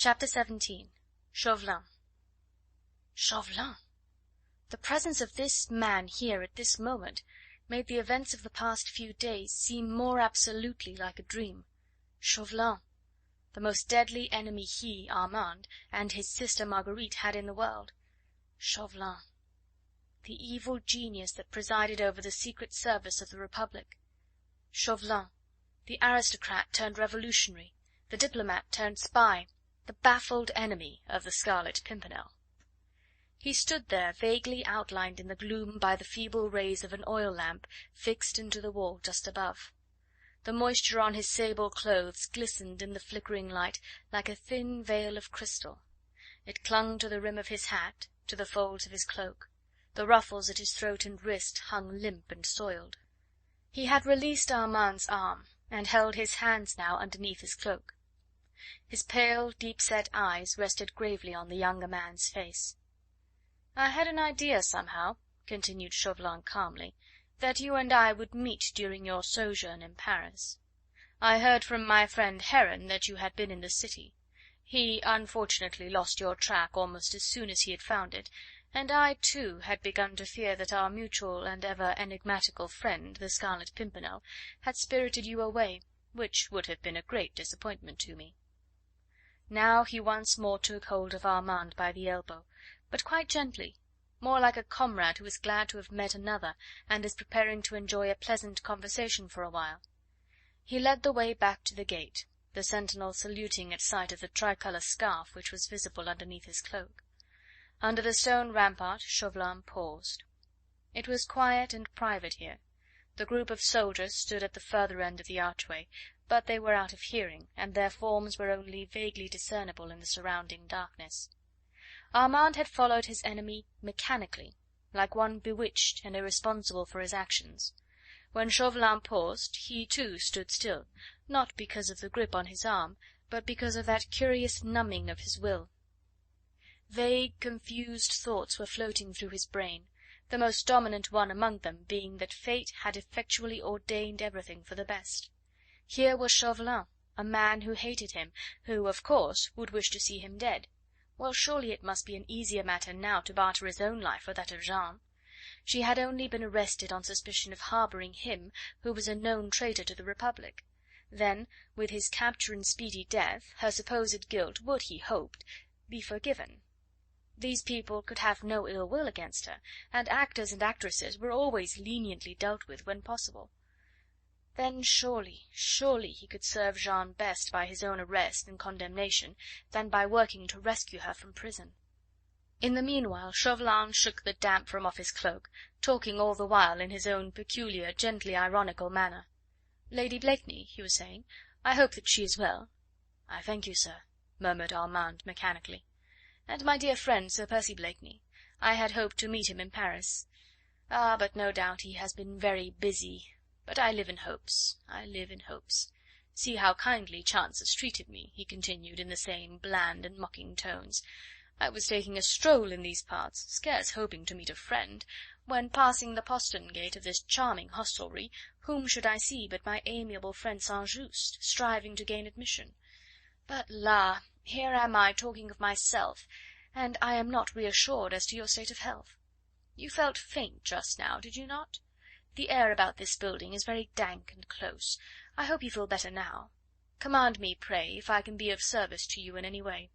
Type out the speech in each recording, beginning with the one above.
Chapter 17. Chauvelin. Chauvelin! The presence of this man here at this moment made the events of the past few days seem more absolutely like a dream. Chauvelin! The most deadly enemy he, Armand, and his sister Marguerite had in the world. Chauvelin! The evil genius that presided over the secret service of the Republic. Chauvelin! The aristocrat turned revolutionary, the diplomat turned spy, the baffled enemy of the Scarlet Pimpernel. He stood there vaguely outlined in the gloom by the feeble rays of an oil lamp fixed into the wall just above. The moisture on his sable clothes glistened in the flickering light like a thin veil of crystal. It clung to the rim of his hat, to the folds of his cloak. The ruffles at his throat and wrist hung limp and soiled. He had released Armand's arm, and held his hands now underneath his cloak. His pale, deep-set eyes rested gravely on the younger man's face. "I had an idea somehow," continued Chauvelin calmly, "that you and I would meet during your sojourn in Paris. I heard from my friend Heron that you had been in the city. He unfortunately lost your track almost as soon as he had found it, and I, too, had begun to fear that our mutual and ever enigmatical friend, the Scarlet Pimpernel, had spirited you away, which would have been a great disappointment to me." Now he once more took hold of Armand by the elbow, but quite gently, more like a comrade who is glad to have met another, and is preparing to enjoy a pleasant conversation for a while. He led the way back to the gate, the sentinel saluting at sight of the tricolour scarf which was visible underneath his cloak. Under the stone rampart Chauvelin paused. It was quiet and private here. The group of soldiers stood at the further end of the archway, but they were out of hearing, and their forms were only vaguely discernible in the surrounding darkness. Armand had followed his enemy mechanically, like one bewitched and irresponsible for his actions. When Chauvelin paused, he too stood still, not because of the grip on his arm, but because of that curious numbing of his will. Vague, confused thoughts were floating through his brain, the most dominant one among them being that fate had effectually ordained everything for the best. Here was Chauvelin, a man who hated him, who, of course, would wish to see him dead. Well, surely it must be an easier matter now to barter his own life for that of Jeanne. She had only been arrested on suspicion of harbouring him who was a known traitor to the Republic. Then, with his capture and speedy death, her supposed guilt would, he hoped, be forgiven. These people could have no ill will against her, and actors and actresses were always leniently dealt with when possible. Then surely he could serve Jeanne best by his own arrest and condemnation than by working to rescue her from prison. In the meanwhile Chauvelin shook the damp from off his cloak, talking all the while in his own peculiar, gently ironical manner. "Lady Blakeney," he was saying, "I hope that she is well." "I thank you, sir," murmured Armand mechanically. "And my dear friend, Sir Percy Blakeney. I had hoped to meet him in Paris. Ah, but no doubt he has been very busy. But I live in hopes, I live in hopes. See how kindly chance has treated me," he continued in the same bland and mocking tones. "I was taking a stroll in these parts, scarce hoping to meet a friend, when passing the postern gate of this charming hostelry, whom should I see but my amiable friend St. Just, striving to gain admission. But la! Here am I talking of myself, and I am not reassured as to your state of health. You felt faint just now, did you not? The air about this building is very dank and close. I hope you feel better now. Command me, pray, if I can be of service to you in any way."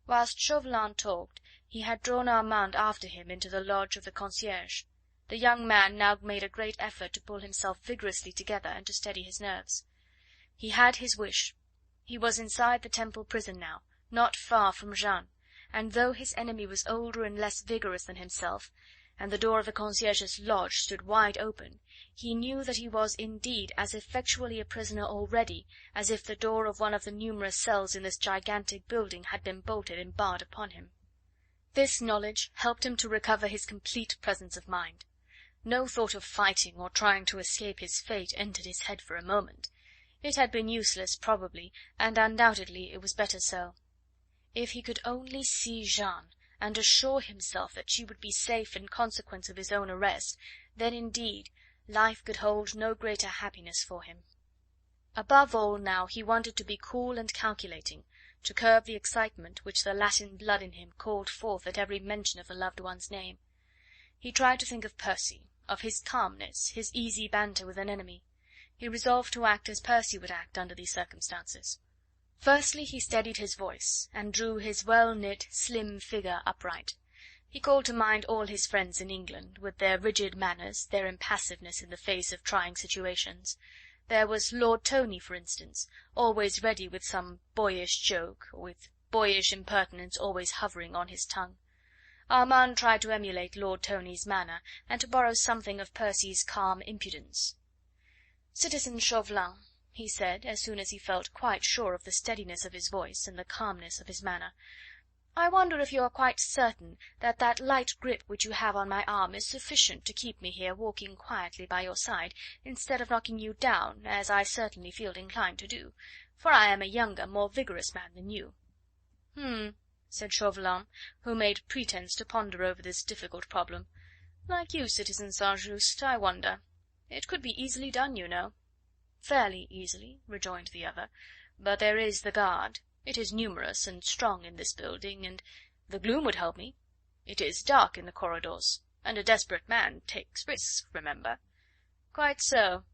Whilst Chauvelin talked, he had drawn Armand after him into the lodge of the concierge. The young man now made a great effort to pull himself vigorously together and to steady his nerves. He had his wish. He was inside the Temple prison now, not far from Jeanne, and though his enemy was older and less vigorous than himself, and the door of the concierge's lodge stood wide open, he knew that he was indeed as effectually a prisoner already as if the door of one of the numerous cells in this gigantic building had been bolted and barred upon him. This knowledge helped him to recover his complete presence of mind. No thought of fighting or trying to escape his fate entered his head for a moment. It had been useless, probably, and undoubtedly it was better so. If he could only see Jeanne, and assure himself that she would be safe in consequence of his own arrest, then indeed life could hold no greater happiness for him. Above all now he wanted to be cool and calculating, to curb the excitement which the Latin blood in him called forth at every mention of the loved one's name. He tried to think of Percy, of his calmness, his easy banter with an enemy. He resolved to act as Percy would act under these circumstances. Firstly, he steadied his voice, and drew his well-knit, slim figure upright. He called to mind all his friends in England, with their rigid manners, their impassiveness in the face of trying situations. There was Lord Tony, for instance, always ready with some boyish joke, or with boyish impertinence always hovering on his tongue. Armand tried to emulate Lord Tony's manner, and to borrow something of Percy's calm impudence. "Citizen Chauvelin," he said, as soon as he felt quite sure of the steadiness of his voice and the calmness of his manner, "I wonder if you are quite certain that that light grip which you have on my arm is sufficient to keep me here walking quietly by your side, instead of knocking you down, as I certainly feel inclined to do, for I am a younger, more vigorous man than you." Said Chauvelin, who made pretence to ponder over this difficult problem. "Like you, citizen St. Just, I wonder. It could be easily done, you know." "Fairly easily," rejoined the other, "but there is the guard. It is numerous and strong in this building, and the gloom would help me. It is dark in the corridors, and a desperate man takes risks, remember." "Quite so.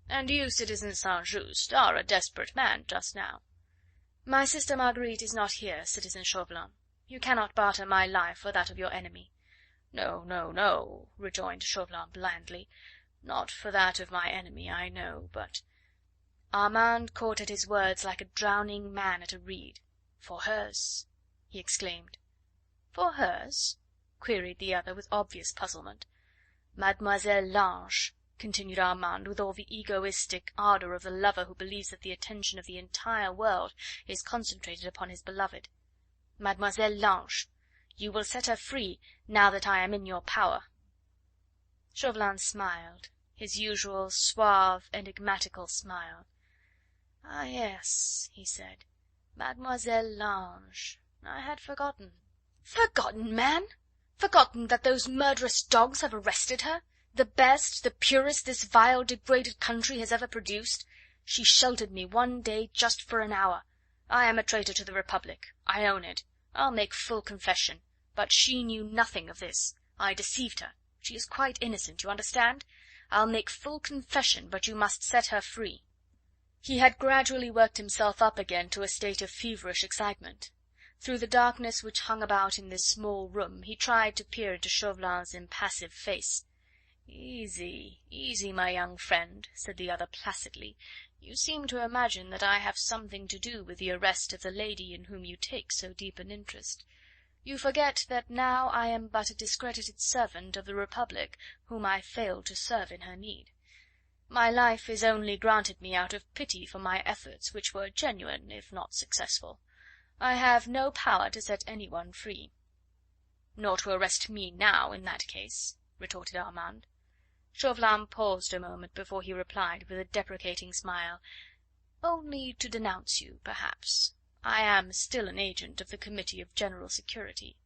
And you, citizen St. Just, are a desperate man just now." "My sister Marguerite is not here, citizen Chauvelin. You cannot barter my life for that of your enemy." "No, no, no," rejoined Chauvelin blandly. "Not for that of my enemy, I know, but—" Armand caught at his words like a drowning man at a reed. "For hers," he exclaimed. "For hers?" queried the other with obvious puzzlement. "Mademoiselle Lange," continued Armand with all the egoistic ardour of the lover who believes that the attention of the entire world is concentrated upon his beloved. "Mademoiselle Lange. You will set her free now that I am in your power." Chauvelin smiled, his usual suave, enigmatical smile. "Ah, yes," he said, "Mademoiselle Lange. I had forgotten." "Forgotten, man? Forgotten that those murderous dogs have arrested her? The best, the purest this vile, degraded country has ever produced? She sheltered me one day just for an hour. I am a traitor to the Republic. I own it. I'll make full confession. But she knew nothing of this. I deceived her. She is quite innocent, you understand? I'll make full confession, but you must set her free." He had gradually worked himself up again to a state of feverish excitement. Through the darkness which hung about in this small room he tried to peer into Chauvelin's impassive face. "Easy, easy, my young friend," said the other placidly. "You seem to imagine that I have something to do with the arrest of the lady in whom you take so deep an interest. You forget that now I am but a discredited servant of the Republic whom I failed to serve in her need. My life is only granted me out of pity for my efforts, which were genuine if not successful. I have no power to set anyone free." "Nor to arrest me now, in that case," retorted Armand. Chauvelin paused a moment before he replied with a deprecating smile. "Only to denounce you, perhaps. I am still an agent of the Committee of General Security."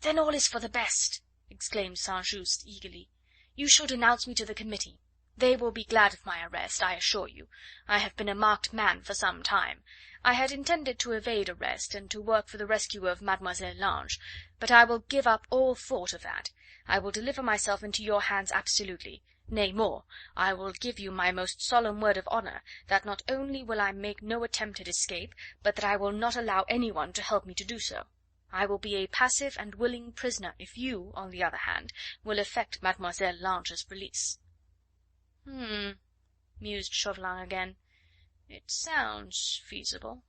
"Then all is for the best," exclaimed St. Just eagerly. "You shall denounce me to the Committee. They will be glad of my arrest, I assure you. I have been a marked man for some time. I had intended to evade arrest and to work for the rescue of Mademoiselle Lange, but I will give up all thought of that. I will deliver myself into your hands absolutely. Nay, more, I will give you my most solemn word of honour that not only will I make no attempt at escape, but that I will not allow anyone to help me to do so. I will be a passive and willing prisoner if you, on the other hand, will effect Mademoiselle Lange's release." Mused Chauvelin again. "It sounds feasible."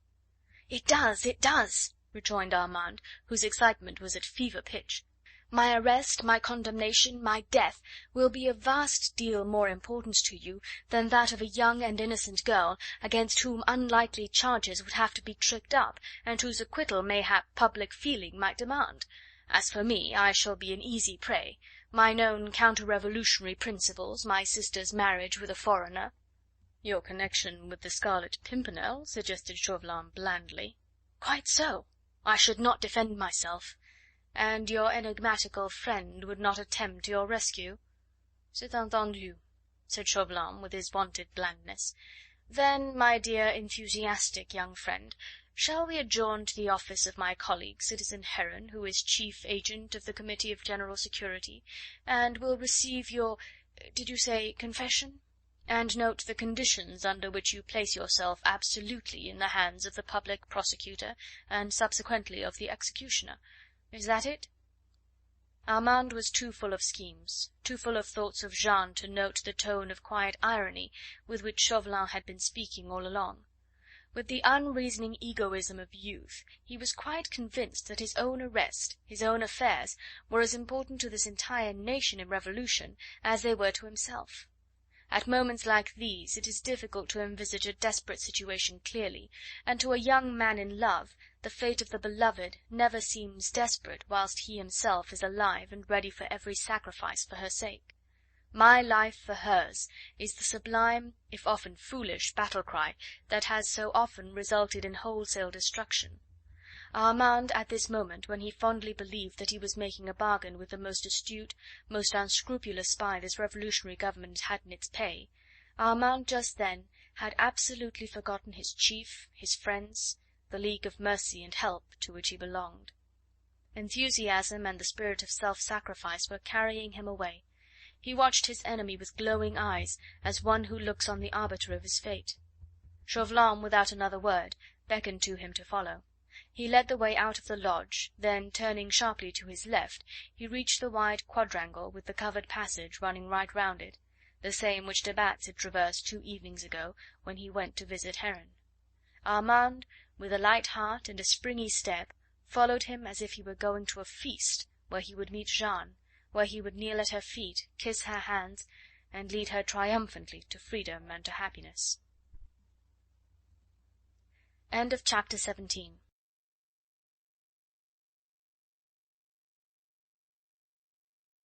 It does," rejoined Armand, whose excitement was at fever pitch. "My arrest, my condemnation, my death will be of vast deal more importance to you than that of a young and innocent girl against whom unlikely charges would have to be tricked up, and whose acquittal mayhap public feeling might demand. As for me, I shall be an easy prey. My known counter-revolutionary principles, my sister's marriage with a foreigner—" "Your connection with the Scarlet Pimpernel," suggested Chauvelin blandly. "Quite so. I should not defend myself." "And your enigmatical friend would not attempt your rescue?" "C'est entendu," said Chauvelin with his wonted blandness. "Then, my dear enthusiastic young friend, Shall we adjourn to the office of my colleague, Citizen Heron, who is chief agent of the Committee of General Security, and will receive your did you say confession? And note the conditions under which you place yourself absolutely in the hands of the public prosecutor, and subsequently of the executioner. Is that it?" Armand was too full of schemes, too full of thoughts of Jeanne to note the tone of quiet irony with which Chauvelin had been speaking all along. With the unreasoning egoism of youth, he was quite convinced that his own arrest, his own affairs, were as important to this entire nation in revolution as they were to himself. At moments like these it is difficult to envisage a desperate situation clearly, and to a young man in love the fate of the beloved never seems desperate whilst he himself is alive and ready for every sacrifice for her sake. My life for hers is the sublime, if often foolish, battle cry that has so often resulted in wholesale destruction. Armand, at this moment, when he fondly believed that he was making a bargain with the most astute, most unscrupulous spy this revolutionary government had in its pay, Armand just then had absolutely forgotten his chief, his friends, the League of Mercy and Help to which he belonged. Enthusiasm and the spirit of self-sacrifice were carrying him away. He watched his enemy with glowing eyes, as one who looks on the arbiter of his fate. Chauvelin, without another word, beckoned to him to follow. He led the way out of the lodge, then turning sharply to his left, he reached the wide quadrangle with the covered passage running right round it, the same which de Batz had traversed 2 evenings ago when he went to visit Heron. Armand, with a light heart and a springy step, followed him as if he were going to a feast where he would meet Jeanne, where he would kneel at her feet, kiss her hands, and lead her triumphantly to freedom and to happiness. End of chapter 17.